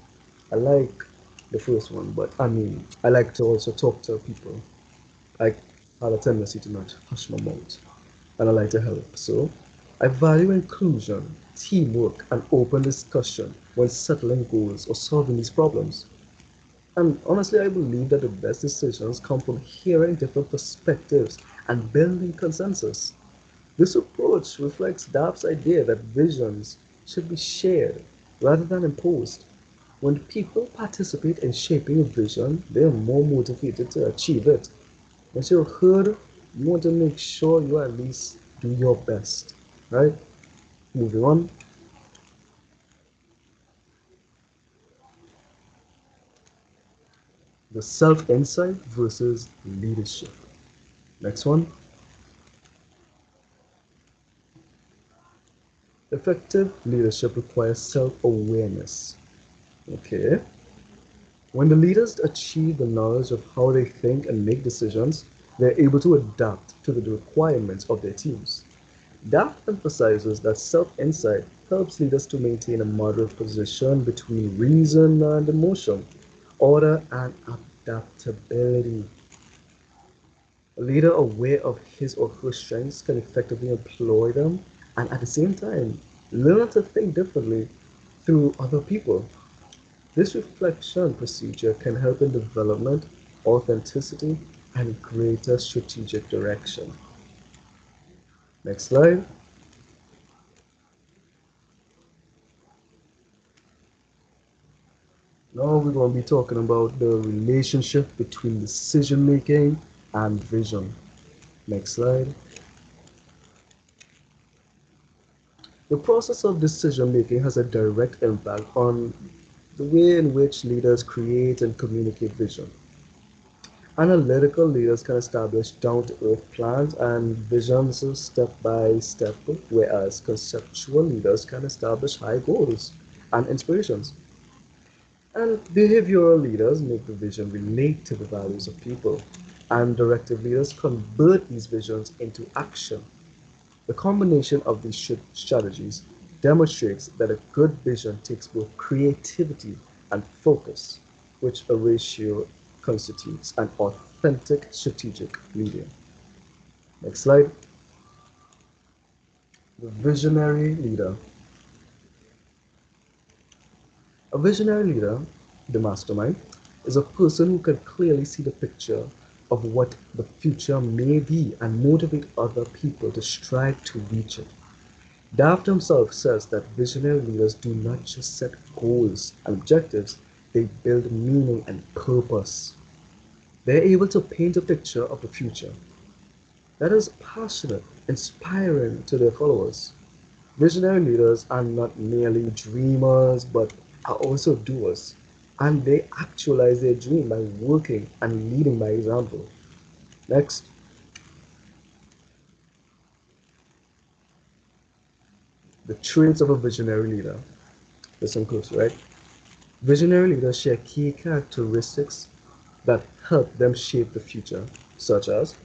I like the first one, but I mean, I like to also talk to people. I have a tendency to not hush my mouth, and I like to help. So, I value inclusion, teamwork, and open discussion when settling goals or solving these problems. And honestly, I believe that the best decisions come from hearing different perspectives and building consensus. This approach reflects DAP's idea that visions should be shared rather than imposed. When people participate in shaping a vision, they are more motivated to achieve it. Once you're heard, you want to make sure you at least do your best, right? Moving on. The self-insight versus leadership. Next one. Effective leadership requires self-awareness. Okay. When the leaders achieve the knowledge of how they think and make decisions, they're able to adapt to the requirements of their teams. That emphasizes that self-insight helps leaders to maintain a moderate position between reason and emotion, order and adaptability. A leader aware of his or her strengths can effectively employ them and at the same time learn to think differently through other people. This reflection procedure can help in development, authenticity, and greater strategic direction. Next slide. Now we're going to be talking about the relationship between decision making and vision. Next slide. The process of decision making has a direct impact on the way in which leaders create and communicate vision. Analytical leaders can establish down to earth plans and visions step by step, whereas conceptual leaders can establish high goals and inspirations. And behavioral leaders make the vision relate to the values of people, and directive leaders convert these visions into action. The combination of these strategies demonstrates that a good vision takes both creativity and focus, which a ratio constitutes an authentic strategic leader. Next slide. The visionary leader. A visionary leader, the mastermind, is a person who can clearly see the picture of what the future may be and motivate other people to strive to reach it. DAFT himself says that visionary leaders do not just set goals and objectives, they build meaning and purpose. They're able to paint a picture of the future that is passionate, inspiring to their followers. Visionary leaders are not merely dreamers, but are also doers. And they actualize their dream by working and leading by example. Next, the traits of a visionary leader. Listen close, right? Visionary leaders share key characteristics that help them shape the future, such as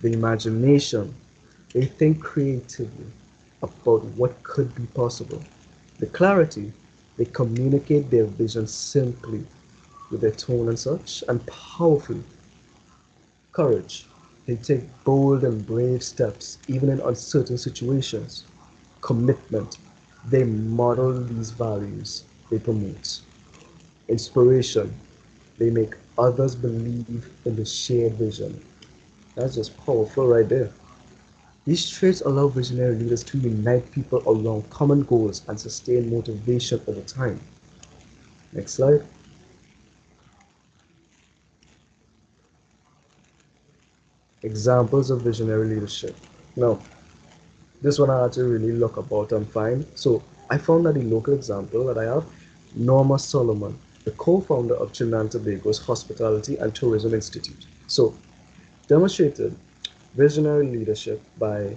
the imagination. They think creatively about what could be possible. The clarity, they communicate their vision simply with their tone and such, and powerfully. Courage, they take bold and brave steps even in uncertain situations. Commitment, they model these values they promote. Inspiration, they make others believe in the shared vision. That's just powerful right there. These traits allow visionary leaders to unite people around common goals and sustain motivation over time. Next slide. Examples of visionary leadership. Now, this one I had to really look about and find. So I found that the local example that I have, Norma Solomon, the co-founder of Trinidad and Tobago's Hospitality and Tourism Institute. So demonstrated visionary leadership by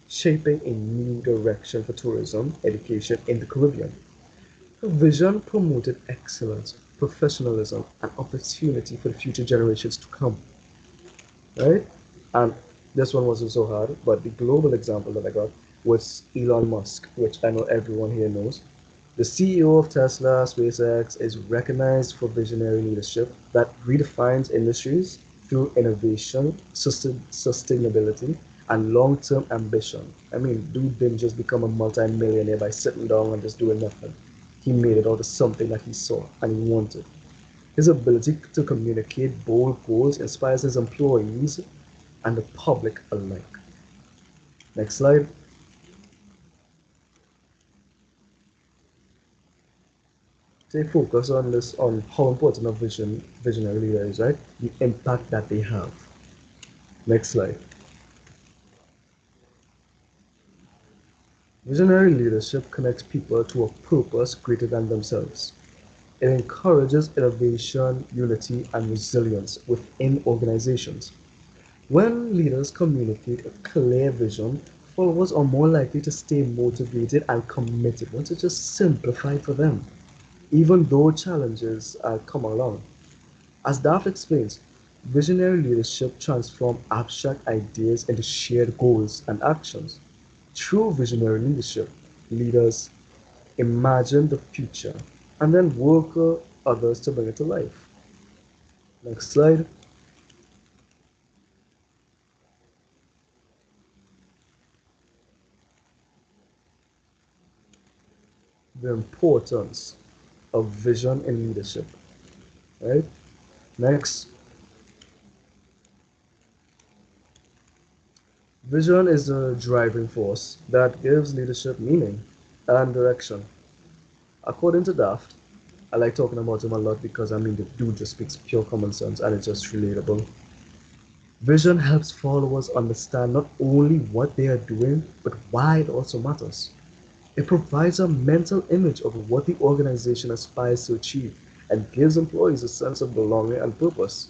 shaping a new direction for tourism education in the Caribbean. Her vision promoted excellence, professionalism, and opportunity for the future generations to come. Right? And this one wasn't so hard, but the global example that I got was Elon Musk, which I know everyone here knows. The CEO of Tesla, SpaceX, is recognized for visionary leadership that redefines industries through innovation, sustainability, and long-term ambition. I mean, dude didn't just become a multi-millionaire by sitting down and just doing nothing. He made it out of something that he saw and he wanted. His ability to communicate bold goals inspires his employees and the public alike. Next slide. They focus on this, on how important a visionary leader is, right? The impact that they have. Next slide. Visionary leadership connects people to a purpose greater than themselves. It encourages innovation, unity, and resilience within organizations. When leaders communicate a clear vision, followers are more likely to stay motivated and committed once it's just simplified for them, even though challenges come along. As Daft explains, visionary leadership transforms abstract ideas into shared goals and actions. Through visionary leadership, leaders imagine the future and then work with others to bring it to life. Next slide. the importance of vision in leadership. Right? Next, vision is the driving force that gives leadership meaning and direction. According to DAFT, I like talking about him a lot because I mean the dude just speaks pure common sense and it's just relatable. Vision helps followers understand not only what they are doing, but why it also matters. It provides a mental image of what the organization aspires to achieve and gives employees a sense of belonging and purpose.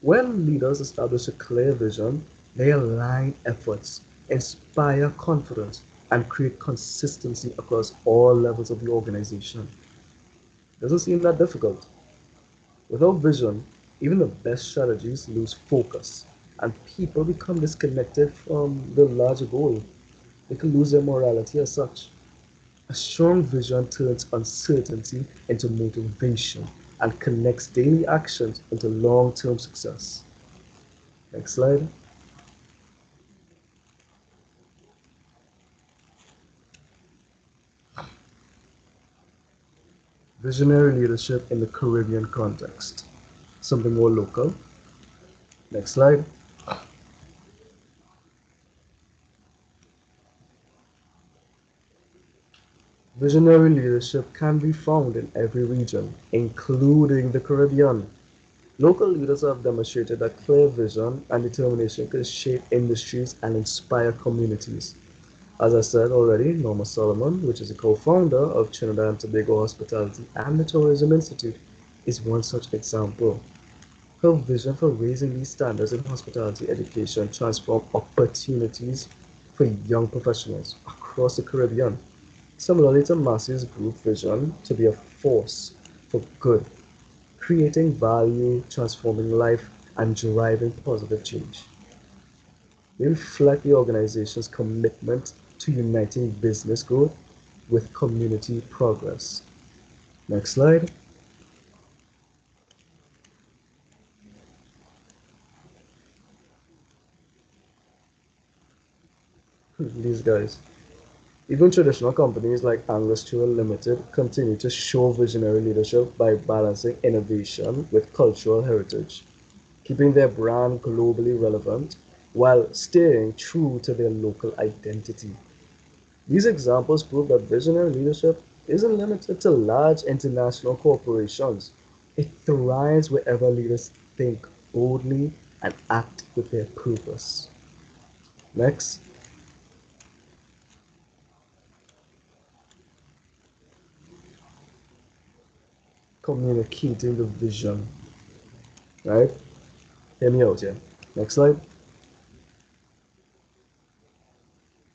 When leaders establish a clear vision, they align efforts, inspire confidence, and create consistency across all levels of the organization. Doesn't seem that difficult. Without vision, even the best strategies lose focus, and people become disconnected from the larger goal. They can lose their morality as such. A strong vision turns uncertainty into motivation and connects daily actions into long-term success. Next slide. Visionary leadership in the Caribbean context. Something more local. Next slide. Visionary leadership can be found in every region, including the Caribbean. Local leaders have demonstrated that clear vision and determination can shape industries and inspire communities. As I said already, Norma Solomon, which is a co-founder of Trinidad and Tobago Hospitality and the Tourism Institute, is one such example. Her vision for raising these standards in hospitality education transformed opportunities for young professionals across the Caribbean. Similarly to Massey's group vision to be a force for good, creating value, transforming life, and driving positive change. They reflect the organization's commitment to uniting business growth with community progress. Next slide. These guys. Even traditional companies like Angostura Limited continue to show visionary leadership by balancing innovation with cultural heritage, keeping their brand globally relevant while staying true to their local identity. These examples prove that visionary leadership isn't limited to large international corporations. It thrives wherever leaders think boldly and act with their purpose. Next, communicating the vision. Right? Hear me out here. Next slide.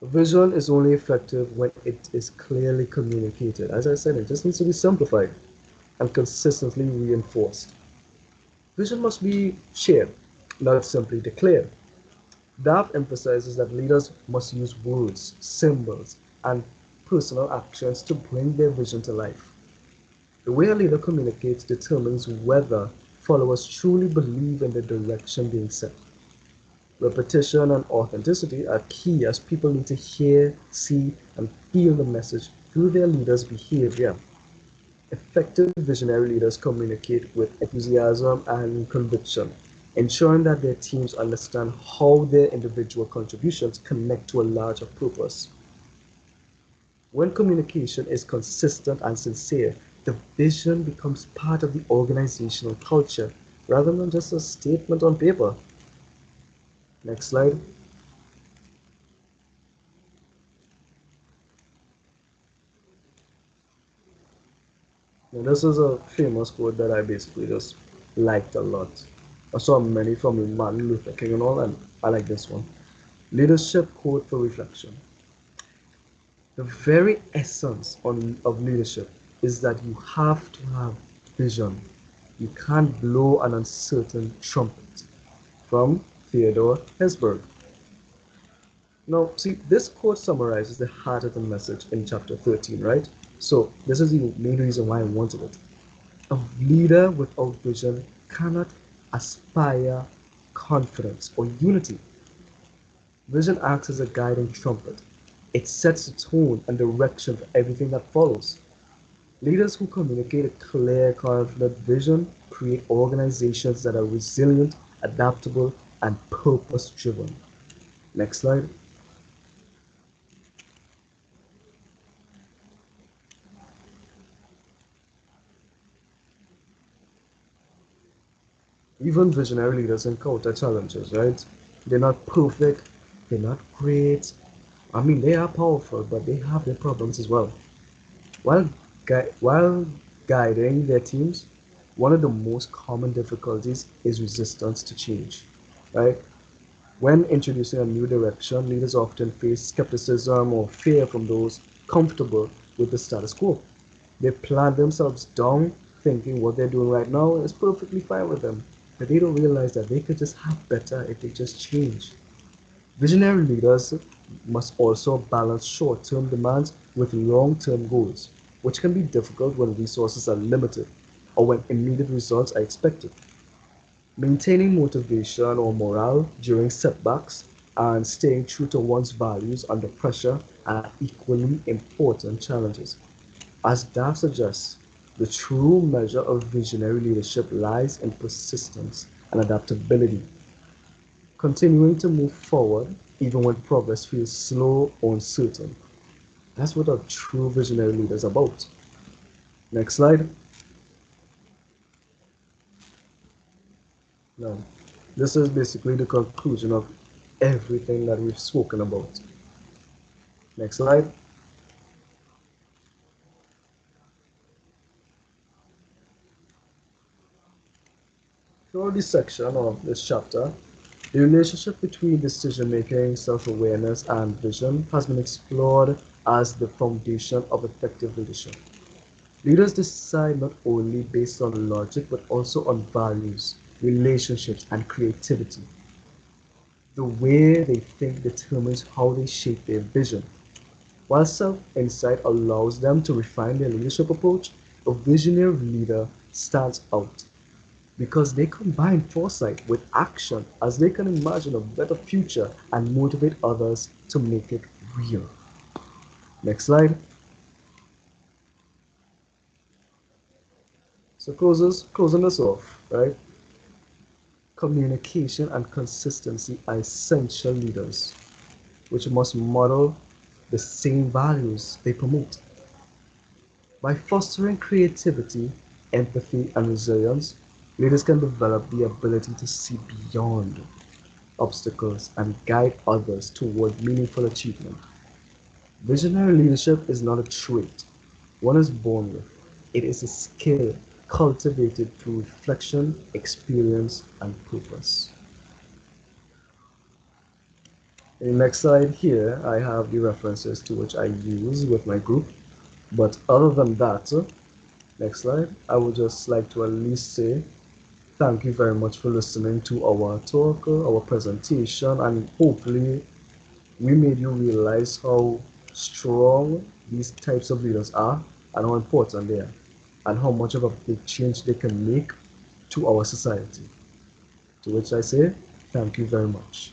Vision is only effective when it is clearly communicated. As I said, it just needs to be simplified and consistently reinforced. Vision must be shared, not simply declared. DAFT emphasizes that leaders must use words, symbols, and personal actions to bring their vision to life. The way a leader communicates determines whether followers truly believe in the direction being set. Repetition and authenticity are key as people need to hear, see, and feel the message through their leaders' behavior. Effective visionary leaders communicate with enthusiasm and conviction, ensuring that their teams understand how their individual contributions connect to a larger purpose. When communication is consistent and sincere, the vision becomes part of the organizational culture rather than just a statement on paper. Next slide. Now, this is a famous quote that I basically just liked a lot. I saw many from Martin Luther King and all, and I like this one. Leadership quote for reflection. The very essence of leadership is that you have to have vision. You can't blow an uncertain trumpet. From Theodore Hesburgh. Now, see, this quote summarizes the heart of the message in chapter 13, right? So, this is the main reason why I wanted it. A leader without vision cannot aspire confidence or unity. Vision acts as a guiding trumpet. It sets the tone and direction for everything that follows. Leaders who communicate a clear, confident vision create organizations that are resilient, adaptable, and purpose driven. Next slide. Even visionary leaders encounter challenges, right? They're not perfect, they're not great. I mean, they are powerful, but they have their problems as well. While guiding their teams, one of the most common difficulties is resistance to change, right? When introducing a new direction, leaders often face skepticism or fear from those comfortable with the status quo. They plan themselves down thinking what they're doing right now is perfectly fine with them, but they don't realize that they could just have better if they just change. Visionary leaders must also balance short term demands with long term goals, which can be difficult when resources are limited or when immediate results are expected. Maintaining motivation or morale during setbacks and staying true to one's values under pressure are equally important challenges. As DAFT suggests, the true measure of visionary leadership lies in persistence and adaptability, continuing to move forward even when progress feels slow or uncertain. That's what a true visionary leader is about. Next slide. Now, this is basically the conclusion of everything that we've spoken about. Next slide. Throughout this section of this chapter, the relationship between decision making, self awareness, and vision has been explored as the foundation of effective leadership. Leaders decide not only based on logic but also on values, relationships, and creativity. The way they think determines how they shape their vision. While self insight allows them to refine their leadership approach, a visionary leader stands out because they combine foresight with action as they can imagine a better future and motivate others to make it real. Next slide. So closing this off, right? Communication and consistency are essential leaders, which must model the same values they promote. By fostering creativity, empathy, and resilience, leaders can develop the ability to see beyond obstacles and guide others toward meaningful achievement. Visionary leadership is not a trait one is born with, it is a skill cultivated through reflection, experience, and purpose. In the next slide here, I have the references to which I use with my group. But other than that, next slide, I would just like to at least say thank you very much for listening to our talk, our presentation, and hopefully we made you realize how strong these types of leaders are and how important they are and how much of a big change they can make to our society. To which I say thank you very much.